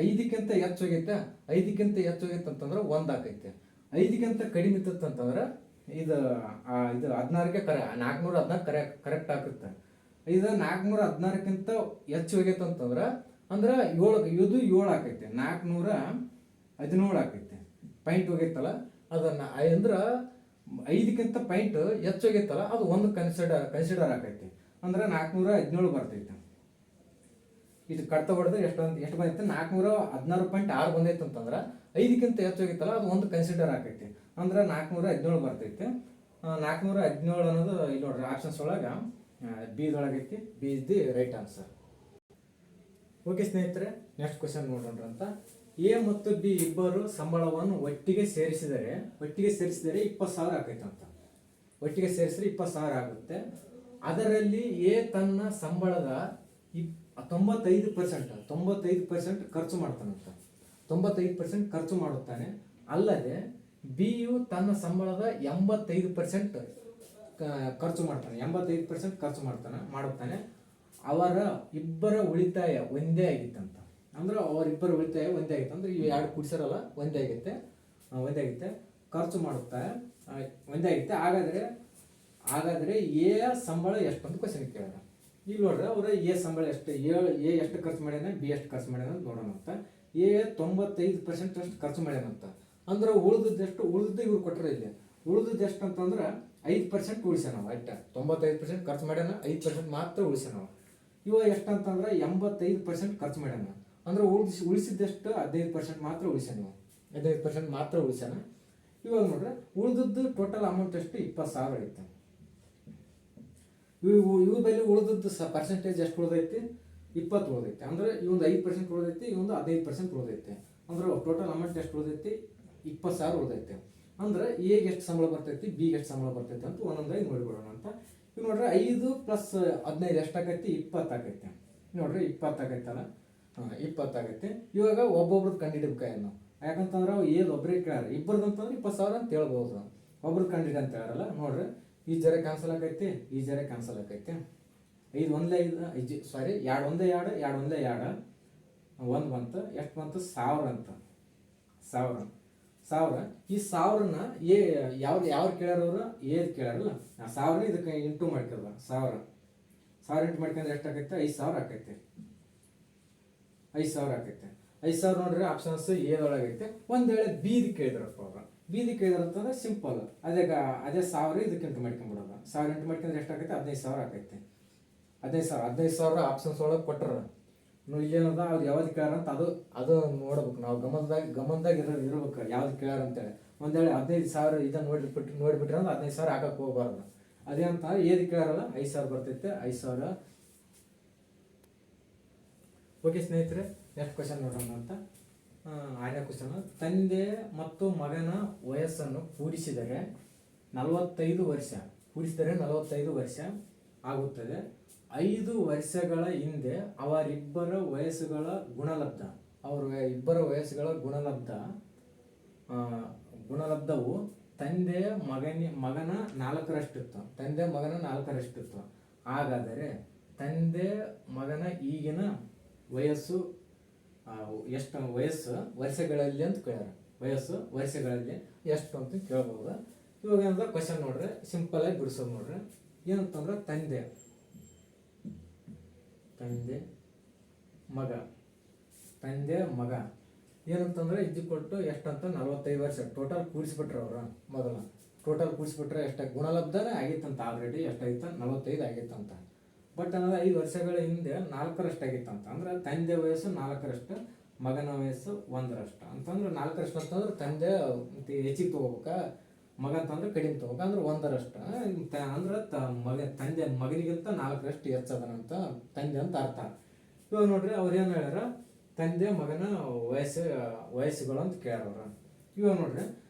5ಕ್ಕಿಂತ ಹೆಚ್ಚು ಹೋಗೈತೆ. 5ಕ್ಕಿಂತ ಹೆಚ್ಚು ಹೋಗೈತೆ ಅಂತಂದ್ರೆ 1 ಆಕೈತೆ. 5ಕ್ಕಿಂತ ಕಡಿಮೆ ಇತ್ತಂತಂದ್ರೆ ಇದು 16ಕ್ಕೆ 414 ಕರೆಕ್ಟ್ ಆಗುತ್ತೆ. ಇದು 416ಕ್ಕಿಂತ ಹೆಚ್ಚು ಹೋಗೈತೆ ಅಂತಂದ್ರೆ ಅಂದ್ರೆ 7 ಆಕೈತೆ. 417 ಆಕೈತೆ. ಪಾಯಿಂಟ್ ಹೋಗೈತಲ್ಲ ಅದನ್ನ ಅಂದ್ರೆ 5ಕ್ಕಿಂತ ಪಾಯಿಂಟ್ ಹೆಚ್ಚು ಹೋಗೈತಲ್ಲ ಅದು 1 ಕನ್ಸಿಡರ್ ಆಕೈತಿ. ಅಂದ್ರೆ 417 ಬರ್ತೈತೆ. ಇದು ಕಡ್ತ ಹೊಡೆದ್ರೆ ಎಷ್ಟು ಬಂದೈತೆ? 416.6 ಬಂದೈತೆ ಅಂತಂದ್ರೆ 5ಕ್ಕಿಂತ ಹೆಚ್ಚು ಹೋಗಿತ್ತಲ್ಲ ಅದು 1 ಕನ್ಸಿಡರ್ ಆಕೈತಿ. ಅಂದ್ರೆ 417 ಬರ್ತೈತೆ. 417 ಅನ್ನೋದು ಇಲ್ಲಿ ನೋಡ್ರಿ ಆಪ್ಷನ್ಸ್ ಒಳಗೆ ಬಿದೊಳಗೈತಿ. B is the right answer. Okay ಸ್ನೇಹಿತರೆ, ನೆಕ್ಸ್ಟ್ ಕ್ವಶನ್ ನೋಡೋಣ ಅಂತ. ಎ ಮತ್ತು ಬಿ ಇಬ್ಬರು ಸಂಬಳವನ್ನು ಒಟ್ಟಿಗೆ ಸೇರಿಸಿದರೆ 20,000 ಆಕೈತೆ ಅಂತ. ಒಟ್ಟಿಗೆ ಸೇರಿಸಿದ್ರೆ 20,000 ಆಗುತ್ತೆ. ಅದರಲ್ಲಿ ಎ ತನ್ನ ಸಂಬಳದ 95% ಖರ್ಚು ಮಾಡ್ತಾನಂತ. 95% ಖರ್ಚು ಮಾಡುತ್ತಾನೆ. ಅಲ್ಲದೆ ಬಿಯು ತನ್ನ ಸಂಬಳದ 85% ಖರ್ಚು ಮಾಡ್ತಾನೆ. 85% ಖರ್ಚು ಮಾಡುತ್ತಾನೆ. ಅವರ ಇಬ್ಬರ ಉಳಿತಾಯ ಒಂದೇ ಆಗಿತ್ತಂತ. ಅಂದ್ರೆ ಅವರಿಬ್ಬರ ಉಳಿತಾಯ ಒಂದೇ ಆಗಿತ್ತು. ಅಂದ್ರೆ ಇವು 2 ಕೂಡಿಸಿರಲ್ಲ ಒಂದೇ ಆಗೈತೆ. ಖರ್ಚು ಮಾಡುತ್ತಾರೆ ಒಂದೇ ಆಗಿತ್ತೆ. ಹಾಗಾದ್ರೆ ಎ ಸಂಬಳ ಎಷ್ಟು ಅಂತ ಕ್ವಶನ್ ಕೇಳಿದ. ಈಗ ನೋಡ್ರಿ ಅವ್ರ ಎ ಸಂಬಳ ಎಷ್ಟು, ಎ ಎಷ್ಟು ಖರ್ಚು ಮಾಡ್ಯಾನ, ಬಿ ಎಷ್ಟು ಖರ್ಚು ಮಾಡ್ಯಾನ ಅಂತ ನೋಡೋಣ ಅಂತ. ಎ 95% ಅಷ್ಟು ಖರ್ಚು ಮಾಡ್ಯಾನಂತ. ಅಂದ್ರೆ ಉಳಿದದ್ದು ಇವ್ರು ಕೊಟ್ಟರೆ ಇಲ್ಲಿ ಉಳಿದದ್ದು ಎಷ್ಟು ಅಂತಂದ್ರೆ 5% ಉಳಿಸ್ಯಾನ ನಾವು. ಅಟ್ಟ 95% ಖರ್ಚು ಮಾಡ್ಯಾನ, 5% ಮಾತ್ರ ಉಳಿಸ್ಯಾನ. ಇವ ಎಷ್ಟಂತಂದ್ರೆ 85% ಖರ್ಚು ಮಾಡ್ಯಾನ. ಅಂದ್ರೆ ಉಳಿಸಿದ್ದೆಷ್ಟು 15% ಮಾತ್ರ ಉಳಿಸ್ಯಾನ. 15% ಮಾತ್ರ ಉಳಿಸ್ಯಾನ. ಇವಾಗ ನೋಡ್ರಿ ಉಳಿದದ್ದು ಟೋಟಲ್ ಅಮೌಂಟ್ ಎಷ್ಟು? 20,000 ಐತೆ. ಇವು ಬೆಲೆ ಉಳಿದದ್ದು ಪರ್ಸೆಂಟೇಜ್ ಎಷ್ಟು ಉಳಿದೈತಿ? 20 ಉಳಿದೈತಿ. ಅಂದ್ರೆ ಇವೊಂದು 5% ಉಳಿದೈತಿ, ಇವೊಂದು 15% ಉಳಿದೈತಿ. ಅಂದ್ರೆ ಟೋಟಲ್ ಅಮೌಂಟ್ ಎಷ್ಟು ಉಳಿದೈತಿ? 20,000 ಉಳಿದೈತಿ. ಅಂದ್ರೆ ಎಗೆ ಎಷ್ಟು ಸಂಬಳ ಬರ್ತೈತಿ, ಬಿಗೆ ಎಷ್ಟು ಸಂಬಳ ಬರ್ತೈತಿ ಅಂತ ಒಂದೊಂದಾಗಿ ನೋಡಿಬಿಡೋಣ ಅಂತ. ಈಗ ನೋಡ್ರಿ 5 + 15 ಎಷ್ಟಾಗೈತಿ? 20 ಆಗೈತಿ. ನೋಡ್ರಿ 20 ಆಗೈತಲ್ಲ. 20 ಆಗೈತಿ. ಇವಾಗ ಒಬ್ಬೊಬ್ರದ್ದು ಕಂಡು ಹಿಡಿಬೇಕಾಗಿ ನಾವು. ಯಾಕಂತಂದ್ರೆ ಏದು ಒಬ್ಬರೇ ಕೇಳಾರ. ಇಬ್ಬರದಂತಂದ್ರೆ 20,000 ಅಂತ ಹೇಳ್ಬೋದು. ಒಬ್ರು ಕಂಡಿಡಿ ಅಂತ ಹೇಳಲ್ಲ ನೋಡ್ರಿ. ಈ ಜರ ಕ್ಯಾನ್ಸಲ್ ಆಕೈತಿ, ಈ ಜರ ಕ್ಯಾನ್ಸಲ್ ಆಕೈತಿ. 5 ಒಂದ್ಲೆ 5 ಸಾರಿ 2 ಒಂದೇ 2 2 ಒಂದೇ 2 1 ಬಂತು. ಎಷ್ಟು ಬಂತು? 1000 ಅಂತ. 1000 ಈ 1000ನ ಯಾವ್ದು ಕೇಳ್ಯಾರವ್ರು? ಏದ್ ಕೇಳ್ಯಾರಲ್ಲ. 1000 ಇದಕ್ಕೆ ಇಂಟು ಮಾಡ್ಕೊಳ್ದ. 1000 ಇಂಟು ಮಾಡ್ಕೊಂಡ್ರೆ ಎಷ್ಟಾಗೈತೆ? 5000 ಆಕೈತೆ. 5000 ಆಕೈತೆ. 5000 ನೋಡ್ರಿ ಆಪ್ಷನ್ಸ್ ಏದೊಳಗೈತೆ. ಒಂದ್ ವೇಳೆ ಬೀದಿ ಕೇಳಿದ್ರಪ್ಪ ಅವ್ರ, ಬೀದಿ ಕೇಳಿದ್ರಂತಂದ್ರೆ ಸಿಂಪಲ್ ಅದೇ 1000 ಇದಕ್ಕೆ ಇಂಟು ಮಾಡ್ಕೊಂಡ್ಬಿಡೋದು. 1000 ಇಂಟು ಮಾಡ್ಕೊಂಡ್ರೆ ಎಷ್ಟಾಗೈತೆ? 15000 ಆಕೈತೆ. 15000 ಆಪ್ಷನ್ಸ್ ಒಳಗೆ ಕೊಟ್ಟರ. ಏನದ ಅವ್ರು ಯಾವ್ದು ಕೇಳ್ಯಾರ ಅಂತ ಅದು ನೋಡ್ಬೇಕು ನಾವು. ಗಮನದಾಗ ಇರ್ಬೇಕು ಯಾವ್ದು ಕೇಳ್ಯಾರ ಅಂತೇಳಿ. ಒಂದ್ ವೇಳೆ 15000 ಇದನ್ನ ನೋಡ್ಬಿಟ್ರೆ ಅಂದ್ರೆ 15000 ಹಾಕಕ್ ಹೋಗ್ಬಾರ್ದು. ಅದೇ ಅಂತ ಏದು ಕೇಳಾರಲ್ಲ 5000 ಬರ್ತೈತೆ. 5000. ಓಕೆ ಸ್ನೇಹಿತರೆ, ನೆಕ್ಸ್ಟ್ ಕ್ವಶನ್ ನೋಡೋಣ ಅಂತ. 6ನೇ ಕ್ವಶನ್. ತಂದೆ ಮತ್ತು ಮಗನ ವಯಸ್ಸನ್ನು ಕೂಡಿಸಿದರೆ 45 ವರ್ಷ ಆಗುತ್ತದೆ. 5 ವರ್ಷಗಳ ಹಿಂದೆ ಅವರಿಬ್ಬರ ವಯಸ್ಸುಗಳ ಗುಣಲಬ್ಧವು ತಂದೆ ಮಗನ 4ರಷ್ಟಿತ್ತು. ಹಾಗಾದರೆ ತಂದೆ ಮಗನ ಈಗಿನ ವಯಸ್ಸು ಎಷ್ಟು? ವರ್ಷಗಳಲ್ಲಿ ಅಂತ ಕೇಳ್ಯಾರ. ವರ್ಷಗಳಲ್ಲಿ ಎಷ್ಟು ಅಂತ ಕೇಳ್ಬೋದು. ಇವಾಗ ಏನಂದ್ರೆ ಕ್ವಶನ್ ನೋಡ್ರಿ, ಸಿಂಪಲ್ ಆಗಿ ಬಿಡಿಸೋದು ನೋಡ್ರಿ. ಏನಂತಂದ್ರೆ ತಂದೆ ಮಗ ಏನಂತಂದ್ರೆ ಕೊಟ್ಟು ಎಷ್ಟಂತ 45 ವರ್ಷ. ಟೋಟಲ್ ಕೂಡಿಸ್ಬಿಟ್ರೆ ಅವ್ರ ಟೋಟಲ್ ಕೂಡಿಸ್ಬಿಟ್ರೆ ಎಷ್ಟ ಗುಣಲಬ್ಧನೇ ಆಗಿತ್ತಂತ. ಆಲ್ರೆಡಿ ಎಷ್ಟಾಗಿತ್ತ? 45 ಆಗಿತ್ತಂತ. ಬಟ್ ಅನ್ನೋದು 5 ವರ್ಷಗಳ ಹಿಂದೆ 4ರಷ್ಟು ಆಗಿತ್ತಂತ. ಅಂದ್ರೆ ತಂದೆ ವಯಸ್ಸು 4ರಷ್ಟು, ಮಗನ ವಯಸ್ಸು 1ರಷ್ಟು ಅಂತಂದ್ರೆ 4ರಷ್ಟು ಅಂತಂದ್ರೆ ತಂದೆ ಹೆಚ್ಚಿಗೆ ತಗೋಬೇಕ, ಮಗ ಅಂತಂದ್ರೆ ಕಡಿಮೆ ತಗೋಬೇಕ. ಅಂದ್ರೆ 1ರಷ್ಟು ಅಂದ್ರೆ ತಂದೆ ಮಗನಿಗಿಂತ 4ರಷ್ಟು ಹೆಚ್ಚದನಂತ ತಂದೆ ಅಂತ ಅರ್ಥ. ಇವಾಗ ನೋಡ್ರಿ ಅವ್ರು ಏನು ಹೇಳ್ಯಾರ? ತಂದೆ ಮಗನ ವಯಸ್ಸುಗಳು ಅಂತ ಕೇಳ್ಯಾರ. ಇವಾಗ ನೋಡ್ರಿ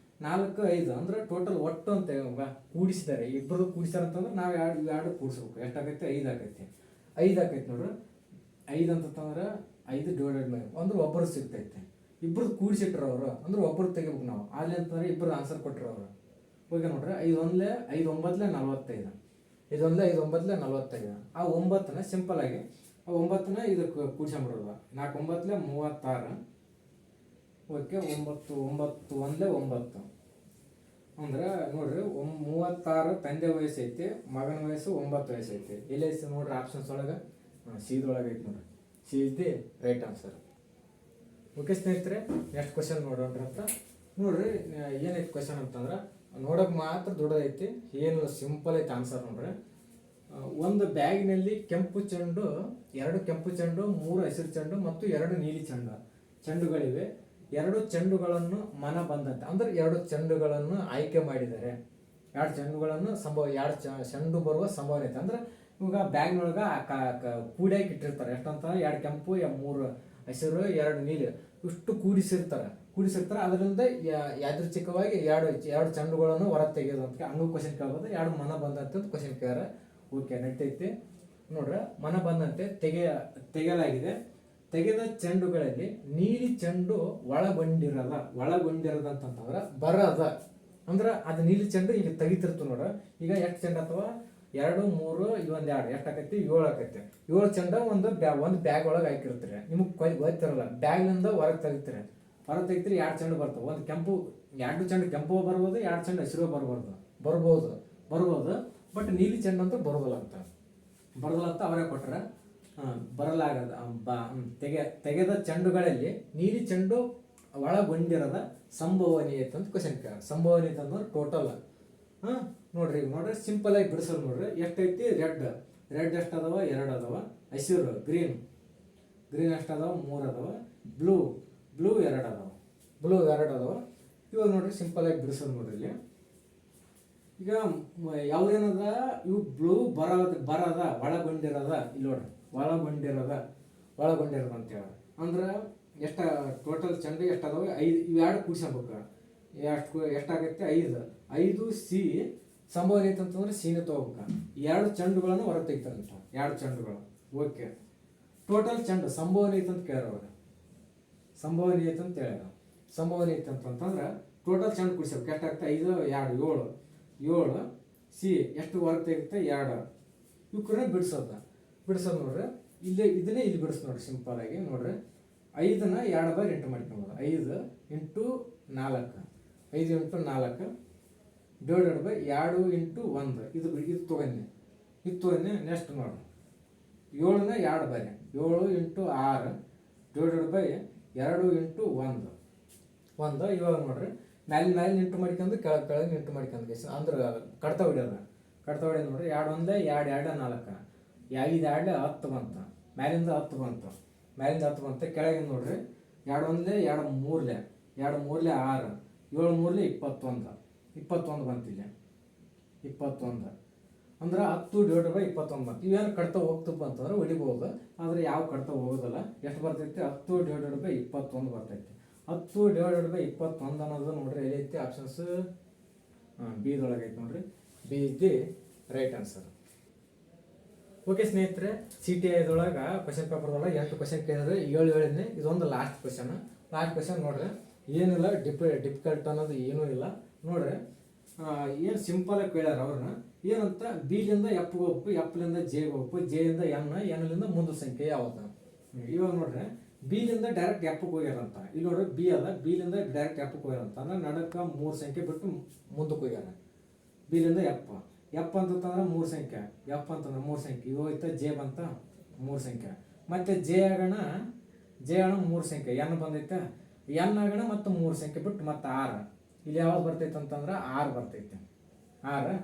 4 5 ಅಂದ್ರೆ ಟೋಟಲ್ ಒಟ್ಟು ಅಂತ ಕೂಡಿಸಿದ್ದಾರೆ. ಇಬ್ಬರು ಕೂಡಿಸ್ತಾರ ಅಂತಂದ್ರೆ ನಾವು ಎರಡು ಕೂಡಿಸ್ಬೇಕು. ಎಷ್ಟಾಗೈತೆ? 5 ಆಕೈತಿ. 5 ಆಕೈತಿ ನೋಡ್ರಿ. 5 ಅಂತಂದ್ರೆ 5 ಡಿವೈಡೆಡ್ ಬೈ ಅಂದ್ರೆ ಒಬ್ಬರು ಸಿಗ್ತೈತೆ. ಇಬ್ಬರು ಕೂಡಿಸಿಟ್ರ ಅವರು ಅಂದ್ರೆ ಒಬ್ಬರು ತೆಗಿಬೇಕು ನಾವು. ಅಲ್ಲಿ ಅಂತಂದ್ರೆ ಇಬ್ಬರು ಆನ್ಸರ್ ಕೊಟ್ಟರು ಅವರು. ಓಕೆ ನೋಡ್ರಿ. 5 1 5 9 45. 5 1 5 9 45. ಆ 9ನ ಸಿಂಪಲ್ ಆಗಿ ಆ 9ನ ಇದಕ್ಕೆ ಕೂಡ್ಸ್ಕೊಂಡ್ಬಿಡೋದು. 4 9 36. ಓಕೆ 9 9 1 9 ಅಂದ್ರೆ ನೋಡ್ರಿ 36 ತಂದೆ ವಯಸ್ಸು ಐತಿ, ಮಗನ ವಯಸ್ಸು 9 ವಯಸ್ಸು ಐತಿ. ಎಲ್ಲೈತಿ ನೋಡ್ರಿ ಆಪ್ಷನ್ಸ್ ಒಳಗೆ? ಸಿದೊಳಗೆ ಐತಿ ನೋಡ್ರಿ. C is the right answer. Okay ಸ್ನೇಹಿತರೆ, ನೆಕ್ಸ್ಟ್ ಕ್ವಶನ್ ನೋಡೋಣ ಅಂತ. ನೋಡ್ರಿ ಏನೈತಿ ಕ್ವಶನ್ ಅಂತಂದ್ರೆ ನೋಡೋಕೆ ಮಾತ್ರ ದೊಡ್ಡದೈತಿ, ಏನು ಸಿಂಪಲ್ ಐತಿ ಆನ್ಸರ್ ನೋಡ್ರಿ. ಒಂದು ಬ್ಯಾಗಿನಲ್ಲಿ ಕೆಂಪು ಚೆಂಡು, 2 ಕೆಂಪು ಚೆಂಡು, 3 ಹಸಿರು ಚೆಂಡು ಮತ್ತು 2 ನೀಲಿ ಚೆಂಡುಗಳಿವೆ. 2 ಚೆಂಡುಗಳನ್ನು ಮನ ಬಂದಂತೆ ಅಂದ್ರೆ 2 ಚೆಂಡುಗಳನ್ನು ಆಯ್ಕೆ ಮಾಡಿದ್ದಾರೆ. 2 ಚೆಂಡುಗಳನ್ನು 2 ಚೆಂಡು ಬರುವ ಸಂಭವನೀಯತೆ ಅಂದ್ರೆ ಇವಾಗ ಬ್ಯಾಗ್ನೊಳಗೆ ಕೂಡಿಯಾಗಿ ಇಟ್ಟಿರ್ತಾರೆ. ಎಷ್ಟಂತ? 2 ಕೆಂಪು 3 ಹಸಿರು 2 ನೀಲಿ ಇಷ್ಟು ಕೂಡಿಸಿರ್ತಾರೆ. ಅದರಿಂದ ಯಾದೃಚ್ಛಿಕವಾಗಿ 2 ಚೆಂಡುಗಳನ್ನು ಹೊರ ತೆಗೆಯೋದು ಅಂತ ಹಂಗೂ ಕ್ವಶನ್ ಕೇಳ್ಬೋದು. 2 ಮನ ಬಂದಂತೆ ಅಂತ ಕ್ವಶನ್ ಕೇಳ್ಯಾರ. ಓಕೆ ನಡೀತೈತಿ ನೋಡ್ರಿ. ಮನ ಬಂದಂತೆ ತೆಗೆಯಲಾಗಿದೆ. ತೆಗೆದ ಚೆಂಡುಗಳಲ್ಲಿ ನೀಲಿ ಚೆಂಡು ಒಳಗೊಂಡಿರದಂತಂದ್ರೆ ಬರದ ಅಂದ್ರೆ ಅದು ನೀಲಿ ಚೆಂಡು ಈಗ ತೆಗಿತಿರ್ತು ನೋಡ್ರ. ಈಗ ಎಷ್ಟು ಚೆಂಡು ಅಥವಾ 2 3 1 2 ಎಷ್ಟಾಕೈತಿ? 7 ಆಕೈತಿ. 7 ಚೆಂಡ ಒಂದು ಬ್ಯಾಗ್ ಒಳಗೆ ಹಾಕಿರ್ತೀರಿ. ನಿಮಗೆ ಗೊತ್ತಿರಲ್ಲ, ಬ್ಯಾಗ್ನಿಂದ ಹೊರಗೆ ತೆಗಿತೀರಿ. 2 ಚೆಂಡು ಬರ್ತಾವೆ. ಒಂದು ಕೆಂಪು 2 ಚೆಂಡು ಕೆಂಪು ಬರ್ಬೋದು, 2 ಚೆಂಡು ಹಸಿರು ಬರ್ಬೋದು. ಬಟ್ ನೀಲಿ ಚೆಂಡು ಅಂತ ಬರೋದಿಲ್ಲ ಅಂತ ಅವರೇ ಕೊಟ್ರ. ಬರಲಾಗದ ತೆಗೆದ ಚೆಂಡುಗಳಲ್ಲಿ ನೀಲಿ ಚೆಂಡು ಒಳಗೊಂಡಿರದ ಸಂಭವನೀಯತೆ ಅಂತ ಕ್ವಶನ್ ಕೇಳ. ಸಂಭವನೀಯತೆ ಅಂದ್ರೆ ಟೋಟಲ್. ನೋಡ್ರಿ ಸಿಂಪಲ್ ಆಗಿ ಬಿಡಿಸೋದು ನೋಡ್ರಿ. ಎಷ್ಟೈತಿ? ರೆಡ್ ಎಷ್ಟು ಅದಾವ? 2 ಅದಾವ. ಹಸಿರು ಗ್ರೀನ್ ಎಷ್ಟದಾವ? 3 ಅದಾವ. ಬ್ಲೂ 2 ಅದಾವ. ಇವಾಗ ನೋಡ್ರಿ ಸಿಂಪಲ್ ಆಗಿ ಬಿಡಿಸೋದು ನೋಡ್ರಿ. ಇಲ್ಲಿ ಈಗ ಯಾವ್ದೇನದ? ಇವು ಬ್ಲೂ ಬರದ ಒಳಗೊಂಡಿರದ. ಇಲ್ಲಿ ನೋಡ್ರಿ ಒಳಗೊಂಡಿರೋದು ಅಂತ ಹೇಳ. ಅಂದ್ರೆ ಟೋಟಲ್ ಚೆಂಡು ಎಷ್ಟದಾವ? 5. ಇವೆರಡು ಕೂಡ್ಸ್ಬೇಕು. ಎಷ್ಟಾಗೈತೆ? 5 ಸಿ ಸಂಭವನೀಯತೆ ಅಂತಂದ್ರೆ ಸಿನೇ ತಗೋಬೇಕ. 2 ಚೆಂಡುಗಳನ್ನು ಹೊರ ತೆಗಿತಾರಂತ. 2 ಚೆಂಡುಗಳು. ಓಕೆ ಟೋಟಲ್ ಚೆಂಡು ಸಂಭವನೀಯತೆ ಅಂತ ಕೇಳ್ಯಾರ. ಸಂಭವನೀಯತೆ ಅಂತಂದ್ರೆ ಟೋಟಲ್ ಚೆಂಡು ಕೂಡ್ಸ್ಬೇಕು. ಎಷ್ಟಾಗ್ತದೆ? 5 2 7. 7 ಸಿ ಎಷ್ಟು ವರ್ಕ್ ತೆಗಿತ್ತೆ 2 ಇವ್ಕರನ್ನ ಬಿಡಿಸೋದು ನೋಡ್ರಿ. ಇದನ್ನೇ ಇಲ್ಲಿ ಬಿಡಿಸ್ ನೋಡ್ರಿ ಸಿಂಪಲ್ ಆಗಿ ನೋಡ್ರಿ. 5ನ 2 ಬಾರಿ ಎಂಟು ಮಾಡ್ಕೊಬೋದು. 5 into 4 5 into 4 divided by 2 into 1 ಇದು ತೊಗೊಂಡೆ ನೆಕ್ಸ್ಟ್ ನೋಡ್ರಿ. 7ನ 2 ಬಾರಿ 7 ಇಂಟು 6 ಡಿವೈಡೆಡ್ ಬೈ 2 ಇಂಟು 1 ಇವಾಗ ನೋಡ್ರಿ ಮ್ಯಾಲಿನ ಇಂಟು ಮಾಡ್ಕೊಂಡು ಕೆಳಗೆ ಇಂಟು ಮಾಡ್ಕೊಂಡು ಅಂದ್ರೆ ಕಡ್ತಾ ಹೊಡಿಯೋದು ನೋಡ್ರಿ. 2 1 2 2 4 5 2 10 ಬಂತು. ಮ್ಯಾಲಿಂದ 10 ಬಂತು. ಕೆಳಗೆ ನೋಡ್ರಿ 2 1 2 3 2 3 6 7 3 21 ಬಂತಿಲ್ಲ. 21 ಅಂದ್ರೆ 10 ಡಿವೈಡೆಡ್ ಬೈ 21 ಬಂತು. ಇವೇನು ಕಡ್ತಾ ಹೋಗ್ತಪ್ಪ ಅಂತಂದ್ರೆ ಹೊಡಿಬೋದು, ಆದರೆ ಯಾವ ಕಡ್ತಾ ಹೋಗೋದಲ್ಲ. ಎಷ್ಟು ಬರ್ತೈತಿ 10 ಡಿವೈಡೆಡ್ ಬೈ 21 ಬರ್ತೈತಿ. 10 ಡಿವೈಡೆಡ್ ಬೈ 21 ಅನ್ನೋದು ನೋಡ್ರಿ ಎಲ್ಲೈತಿ ಆಪ್ಷನ್ಸ್ ಬಿದೊಳಗೆ ಐತಿ ನೋಡ್ರಿ. B is the right answer. Okay ಸ್ನೇಹಿತರೆ, CTIದೊಳಗೆ ಕ್ವಶನ್ ಪೇಪರ್ದೊಳಗೆ 8 ಕ್ವಶನ್ ಕೇಳಿದ್ರೆ 7 ಹೇಳಿದ್ನೆ. ಇದೊಂದು ಲಾಸ್ಟ್ ಕ್ವಶನ್ ನೋಡ್ರಿ. ಏನಿಲ್ಲ ಡಿಫಿಕಲ್ಟ್ ಅನ್ನೋದು ಏನೂ ಇಲ್ಲ ನೋಡ್ರಿ. ಏನು ಸಿಂಪಲ್ ಆಗಿ ಕೇಳ್ಯಾರ ಅವ್ರನ್ನ. ಏನಂತ ಬಿಲಿಂದ ಎಫ್ಗೆ ಹೋಗ್ಬೇಕು, ಎಫ್ಲಿಂದ ಜೆಗೆ ಹೋಗ್ಬೇಕು, ಜೆಯಿಂದ ಎನ್ಲಿಂದ ಮುಂದೆ ಸಂಖ್ಯೆ ಯಾವ್ದು. ಇವಾಗ ನೋಡ್ರಿ ಬಿಲಿಂದ ಡೈರೆಕ್ಟ್ ಎಫ್ಗೆ ಹೋಗ್ಯಾರಂತ. ಇಲ್ಲಿ ನೋಡ್ರಿ ಬಿ ಅದ, ಬಿಲಿಂದ ಡೈರೆಕ್ಟ್ ಎಫ್ಗೆ ಹೋಗ್ಯಾರಂತ ಅಂದ್ರೆ ನಡಕ್ಕೆ 3 ಸಂಖ್ಯೆ ಬಿಟ್ಟು ಮುಂದಕ್ಕೆ ಹೋಗ್ಯಾರ. ಬಿಲಿಂದ ಎಫ್ ಅಂತಂದ್ರೆ 3 ಸಂಖ್ಯೆ, ಎಫ್ ಅಂತಂದ್ರೆ 3 ಸಂಖ್ಯೆ. ಇವು ಹೋಯ್ತಾ ಜೆ ಬಂತ 3 ಸಂಖ್ಯೆ. ಮತ್ತೆ ಜೆ ಆಗೋಣ 3 ಸಂಖ್ಯೆ. ಎನ್ ಬಂದೈತೆ, ಎನ್ ಆಗೋಣ ಮತ್ತು 3 ಸಂಖ್ಯೆ ಬಿಟ್ಟು ಮತ್ತೆ 6. ಇಲ್ಲಿ ಯಾವ್ದು ಬರ್ತೈತೆ ಅಂತಂದ್ರೆ 6 ಬರ್ತೈತೆ. 6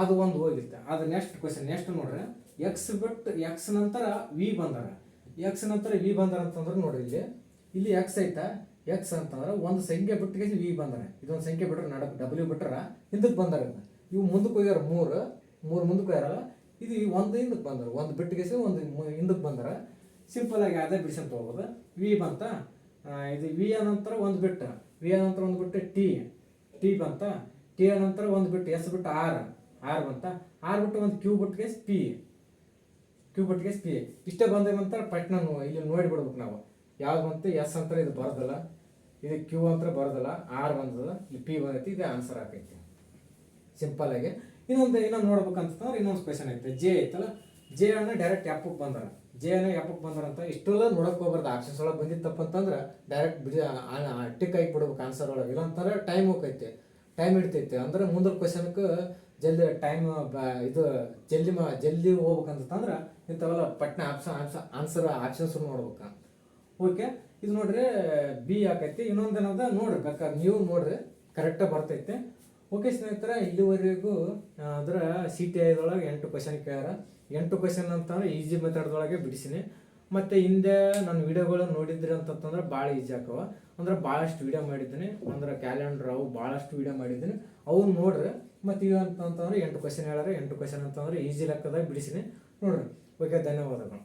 ಅದು ಒಂದು ಹೋಗಿರುತ್ತೆ. ಅದು ನೆಕ್ಸ್ಟ್ ನೋಡ್ರಿ. ಎಕ್ಸ್ ನಂತರ ವಿ ಬಂದಾರ. ಅಂತಂದ್ರೆ ನೋಡ್ರಿ ಇಲ್ಲಿ ಎಕ್ಸ್ ಐತಾ. ಎಕ್ಸ್ ಅಂತಂದ್ರೆ ಒಂದು ಸಂಖ್ಯೆ ಬಿಟ್ಟಿಗೆ ವಿ ಬಂದಾರ. ಇದೊಂದು ಸಂಖ್ಯೆ ಬಿಟ್ರೆ ನಡಕ್ ಡಬ್ಲ್ಯೂ ಬಿಟ್ರ ಹಿಂದಕ್ಕೆ ಬಂದಾರ. ಇವು ಮುಂದಕ್ಕೆ ಹೋಗ್ಯಾರ 3 ಮುಂದಕ್ಕೆ ಹೋಗ್ಯಾರಲ್ಲ. ಇದು ಒಂದು ಹಿಂದಕ್ಕೆ ಬಂದಾರ, ಒಂದು ಬಿಟ್ಟಿಗೆ ಒಂದು ಹಿಂದಕ್ಕೆ ಬಂದಾರ. ಸಿಂಪಲ್ ಆಗಿ ಅದೇ ಬಿಡಿಸಂತ ಹೋಗ್ಬೋದು. ವಿ ಬಂತ. ಇದು ವಿ ನಂತರ ಒಂದು ಬಿಟ್ಟು ಟಿ ಬಂತ. ಟಿ ನಂತರ ಒಂದು ಬಿಟ್ಟು ಎಸ್ ಬಿಟ್ಟು ಆರ್ ಬಂತ. ಆರ್ ಬಿಟ್ಟು ಒಂದು ಕ್ಯೂ ಬಿಟ್ಟಿಗೆ ಪಿ. ಇಷ್ಟೇ ಬಂದ ಪಟ್ನ ಇಲ್ಲಿ ನೋಡಿಬಿಡ್ಬೇಕು ನಾವು ಯಾವ್ದು ಬಂತು. ಎಸ್ ಅಂತ ಇದು ಬರೋದಲ್ಲ, ಇದು ಕ್ಯೂ ಅಂತ ಬರೋದಲ್ಲ, ಆರ್ ಬಂದದ, ಇಲ್ಲಿ ಪಿ ಬಂದೈತಿ. ಇದೇ ಆನ್ಸರ್ ಆಕೈತಿ ಸಿಂಪಲ್ ಆಗಿ. ಇನ್ನೊಂದು ನೋಡ್ಬೇಕಂತಂದ್ರೆ ಇನ್ನೊಂದು ಕ್ವೆಶನ್ ಐತೆ. ಜೆ ಐತಲ್ಲ, ಜೆ ಅನ್ನ ಡೈರೆಕ್ಟ್ ಎಫ್ಗೆ ಬಂದಾರಂತ. ಇಷ್ಟೆಲ್ಲ ನೋಡಕ್ ಹೋಗ್ಬಾರ್ದು. ಆಪ್ಷನ್ಸ್ ಒಳಗೆ ಬಂದಿತ್ತಪ್ಪ ಅಂತಂದ್ರೆ ಡೈರೆಕ್ಟ್ ಟಿಕ್ ಆಗಿ ಬಿಡ್ಬೇಕು ಆನ್ಸರ್ ಒಳಗೆ. ಇಲ್ಲಂತಾರೆ ಟೈಮ್ ಹಿಡಿತೈತೆ. ಅಂದ್ರೆ ಮುಂದಿನ ಕ್ವೆಶನ್ಗೆ ಜಲ್ದಿ ಇದು ಜಲ್ದಿ ಹೋಗ್ಬೇಕಂತಂದ್ರೆ ಇಂಥವೆಲ್ಲ ಪಟ್ನ ಆಪ್ಷನ್ಸ್ ನೋಡ್ಬೇಕು. ಓಕೆ, ಇದು ನೋಡ್ರಿ ಬಿ ಆಕೈತಿ. ಇನ್ನೊಂದೇನದ ನೋಡ್ರಿ, ಬೇಕಾದ್ರೆ ನೀವು ನೋಡ್ರಿ ಕರೆಕ್ಟಾಗಿ ಬರ್ತೈತೆ. ಓಕೆ ಸ್ನೇಹಿತರೆ, ಇಲ್ಲಿವರೆಗೂ ಅಂದ್ರೆ CTIದೊಳಗೆ 8 ಕ್ವಶನ್ ಕೇಳ್ಯಾರ. 8 ಕ್ವಶನ್ ಅಂತಂದ್ರೆ ಈಸಿ ಮೆಥಡ್ದೊಳಗೆ ಬಿಡಿಸಿನಿ. ಮತ್ತು ಹಿಂದೆ ನನ್ನ ವಿಡಿಯೋಗಳು ನೋಡಿದ್ರಿ ಅಂತಂದ್ರೆ ಭಾಳ ಈಸಿ ಆಕವ. ಅಂದ್ರೆ ಭಾಳಷ್ಟು ವಿಡಿಯೋ ಮಾಡಿದ್ದೀನಿ. ಅಂದ್ರೆ ಕ್ಯಾಲೆಂಡರ್ ಅವು ಭಾಳಷ್ಟು ವಿಡಿಯೋ ಮಾಡಿದ್ದೀನಿ. ಅವ್ನು ನೋಡ್ರಿ. ಮತ್ತು ಇವು ಅಂತಂದ್ರೆ 8 ಕ್ವಶನ್ ಹೇಳ್ಯಾರ. 8 ಕ್ವಶನ್ ಅಂತಂದ್ರೆ ಈಸಿ ಲೆಕ್ಕದಾಗ ಬಿಡಿಸಿನಿ ನೋಡ್ರಿ. ಓಕೆ, ಧನ್ಯವಾದಗಳು.